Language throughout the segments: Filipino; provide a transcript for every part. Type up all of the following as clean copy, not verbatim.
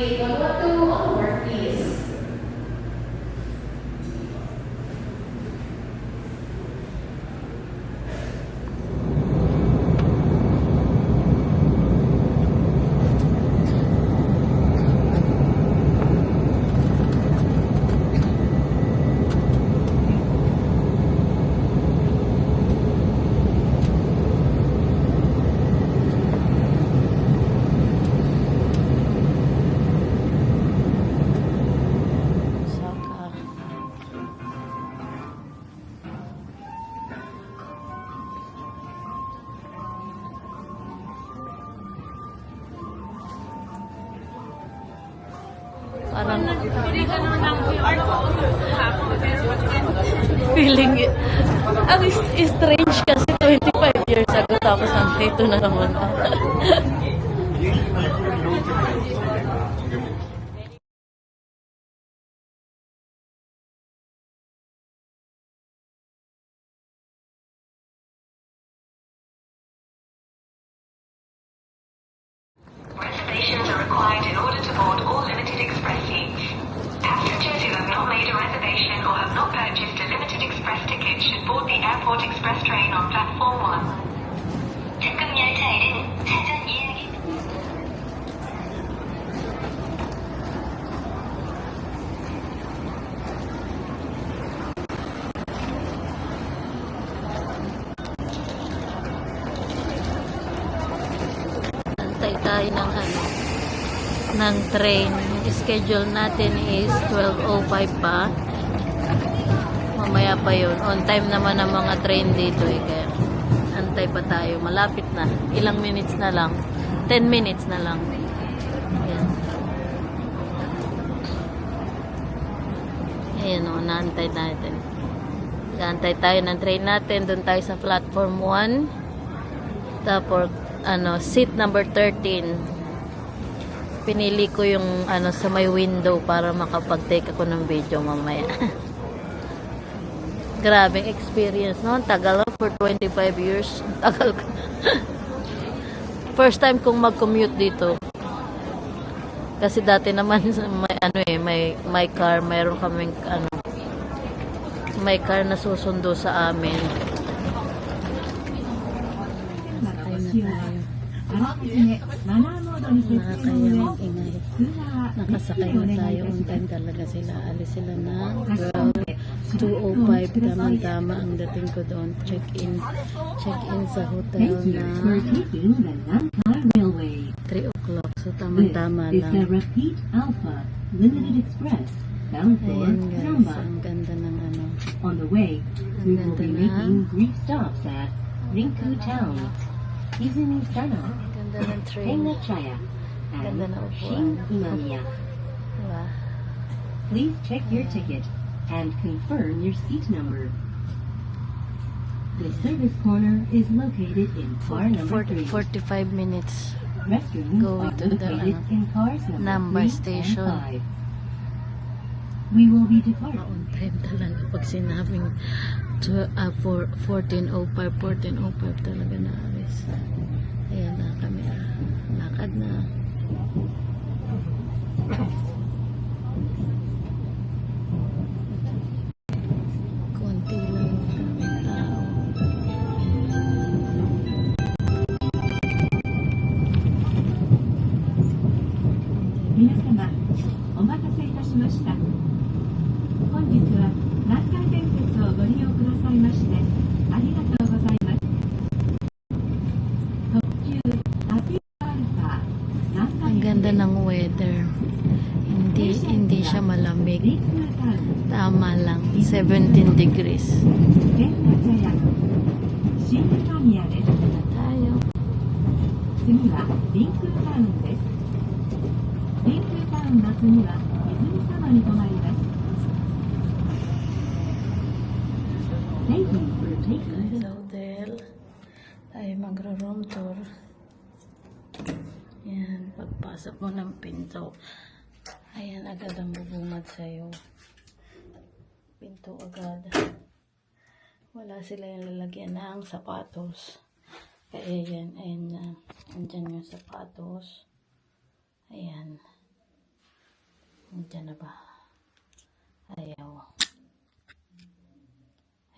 gate 112 on board, please. Parang feeling it. Ang strange kasi 25 years ago tapos nandito na naman ako. Reservations are required in order to board all limited express seats. Passengers who have not made a reservation or have not purchased a limited express ticket should board the airport express train on platform 1. 특급 열차에는 사전 예약이 Antay tayo ng train. Schedule natin is 12:05 pa. Mamaya pa yun. On time naman ang mga train dito eh. Kaya antay pa tayo. Malapit na. Ilang minutes na lang. 10 minutes na lang. Ayan. Ayan o. Naantay natin. Naantay tayo ng train natin. Doon tayo sa platform 1. Tapos seat number 13. Pinili ko yung sa may window para makapag-take ako ng video mamaya. Grabing experience, no? Tagal for 25 years. Tagal ko. First time kong mag-commute dito. Kasi dati naman may car, mayroon kaming may car na susundo sa amin. Nakakayang ingay. Nakasakay na tayo. On time talaga sila. Alis sila na 2:05. Tamang-tama ang dating ko doon. Check-in sa hotel na 3 o'clock. So tamang-tama lang. Ayan guys. Ang ganda ng On the way, we will be making brief stops at Rinku Town, Izumi Sana, Ganda ng train. Chaya, Ganda and na upuan. Shin Imamiya. Diba? Please check your ticket and confirm your seat number. The service corner is located in car number 3. 45 minutes. Restrooms Going are to the, located in cars number number 3 station. and 5. We will be departing. On time talaga pag sinabing 14:05 talaga na alis. Ayan na kami. Lakad na. Konti lang ang tao. 皆様、お待たせいたしました。本日は南海電鉄をご利用くださいましてありがとうございます。特急アピアルファ南 Ang 海 ganda 電 ng weather. Hindi siya malamig. リンクタウン Tama lang. 17 degrees. 天下茶屋新今宮です。 Na tayo. 次はリンクタウンです。リンクタウンの次は泉様に停まります。Thank you for taking Sa hotel. Tayo magro-room tour. Yan. Pagpasok mo ng pinto. Ayan agad ang bubungad sa'yo. Pinto agad. Wala sila yung lalagyan ng sapatos. Kaya yan. Ayan na. Andyan yung sapatos. Ayan. Diyan na ba? Ayaw.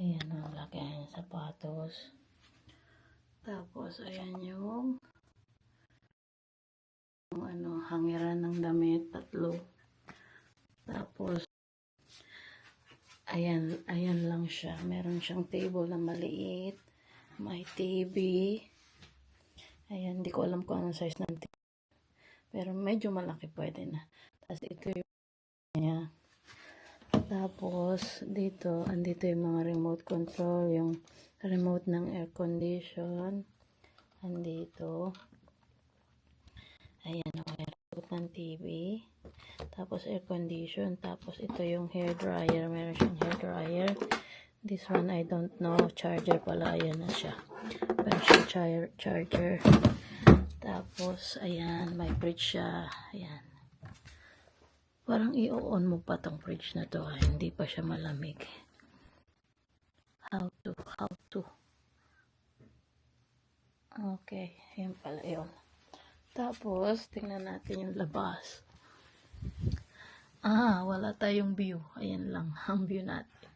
Ayan o, lagyan yung sapatos. Tapos, ayan yung ano, hangiran ng damit, 3. Tapos, ayan lang siya. Meron siyang table na maliit. May TV. Ayan, hindi ko alam kung anong size ng TV. Pero medyo malaki pwede na. Tapos, ito yung niya. Tapos, andito yung mga remote control, yung remote ng air condition. Andito. Ayan, may remote ng TV. Tapos, air condition. Tapos, ito yung hair dryer. Meron siyang hair dryer. This one, I don't know. Charger pala. Ayan na siya. Meron siyang charger. Tapos, ayan, may fridge siya. Ayan. Parang i-on mo pa tong fridge na to. Hindi pa siya malamig. How to. Okay. Ayan pala yun. Tapos, tingnan natin yung labas. Wala tayong view. Ayan lang. Ang view natin.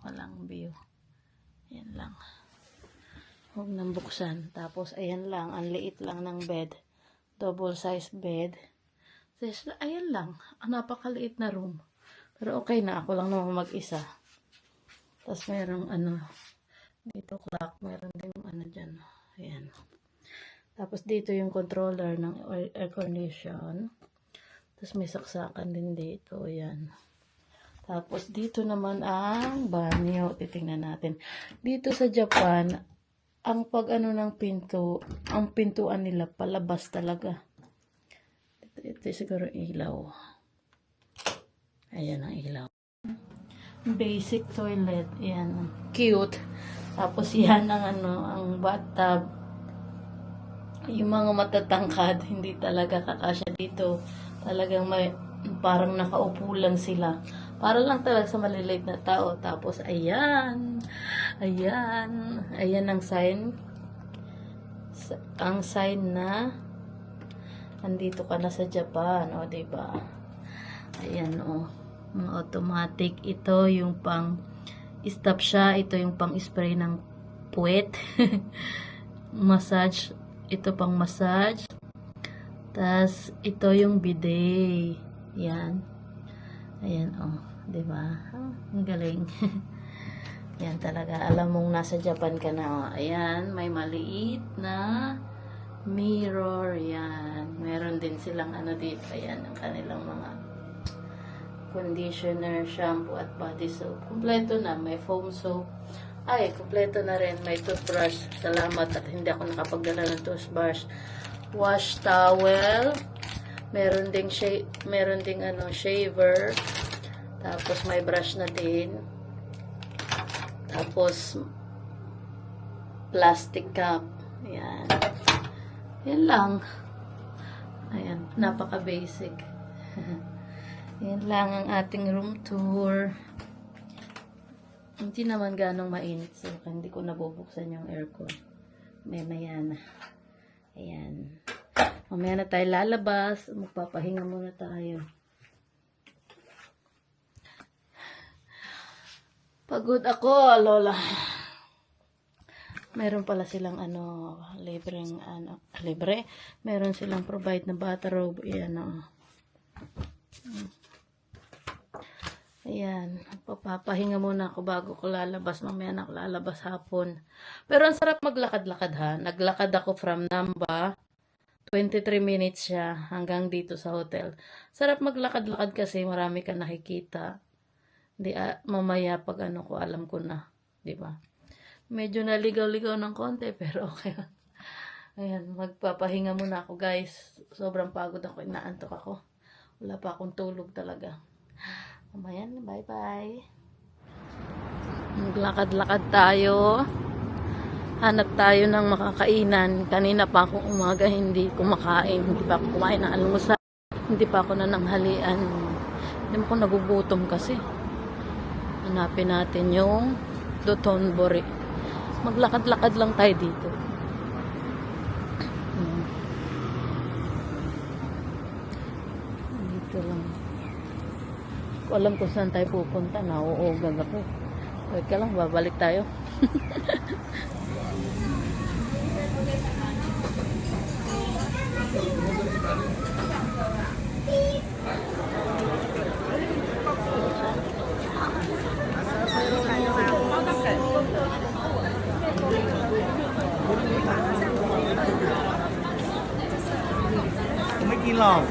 Walang view. Ayan lang. Huwag nang buksan. Tapos, ayan lang. Ang liit lang ng bed. Double size bed. Ayan lang. Ang napakaliit na room. Pero okay na. Ako lang naman mag-isa. Tapos merong dito clock. Meron din dyan. Ayan. Tapos dito yung controller ng air condition. Tapos may saksakan din dito. Ayan. Tapos dito naman ang banyo. Titingnan natin. Dito sa Japan, ang ng pinto, ang pintuan nila palabas talaga. Ito siguro ilaw. Ayan ang ilaw. Basic toilet. Ayan. Cute. Tapos yan ang bathtub. Yung mga matatangkad, hindi talaga kakasya dito. Talagang parang nakaupo lang sila. Para lang talaga sa maliliit na tao. Tapos, ayan. Ayan ang sign. Ang sign na andito ka na sa Japan. O, diba? Ayan, o. Mga automatic. Ito yung pang stop siya. Ito yung pang spray ng puwet. Massage. Ito pang massage. Tas, ito yung bidet. Yan. Ayan, oh. Diba? Ang galing. Yan talaga. Alam mong nasa Japan ka na, oh. Ayan. May maliit na mirror. Yan. Meron din silang dito. Ayan. Ang kanilang mga conditioner, shampoo, at body soap. Kompleto na. May foam soap. Ay, kompleto na rin. May toothbrush. Salamat at hindi ako nakapagdala ng toothbrush. Wash towel. Meron ding shaver. Tapos may brush na din. Tapos plastic cup. Ayan. Yan lang. Ayan, napaka-basic. Yan lang ang ating room tour. Hindi naman ganong mainit. So, hindi ko nabubuksan yung aircon. Maya na. Ayan. Mamaya na tayo lalabas. Magpapahinga muna tayo. Pagod ako, Lola. Meron pala silang libre. Meron silang provide na bathrobe. Ayan, Ayan. Papapahinga muna ako bago ko lalabas. Mamaya na ako lalabas hapon. Pero ang sarap maglakad-lakad, ha. Naglakad ako from Namba. 23 minutes siya hanggang dito sa hotel. Sarap maglakad-lakad kasi marami ka nakikita. Mamaya pag ko, alam ko na. Diba? Medyo naligaw-ligaw ng konti, pero okay. Ayan, magpapahinga muna ako, guys. Sobrang pagod ako, inaantok ako. Wala pa akong tulog talaga. Mamaya, bye-bye. Maglakad-lakad tayo. Hanap tayo ng makakainan. Kanina pa akong umaga, hindi kumakain. Hindi pa ako kumain ng almusal. Hindi pa ako nananghalian. Hindi mo ko nagugutom kasi. Hanapin natin yung Dotonbori. Maglakad-lakad lang tayo dito. Dito lang. Ko alam kung saan tayo pupunta. Nauugan ako. Wait ka lang, babalik tayo. Không mấy kilo.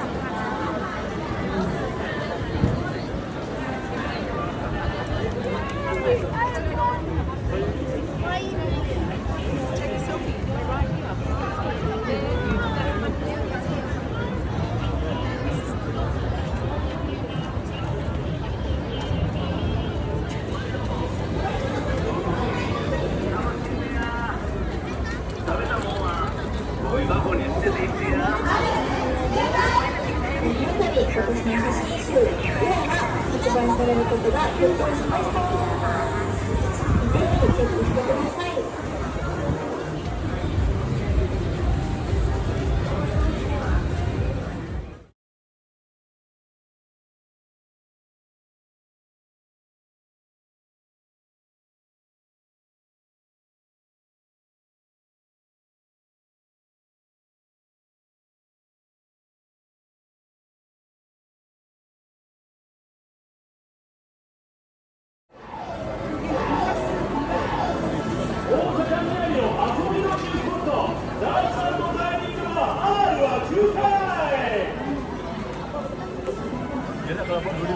얘네 다 한번 놀이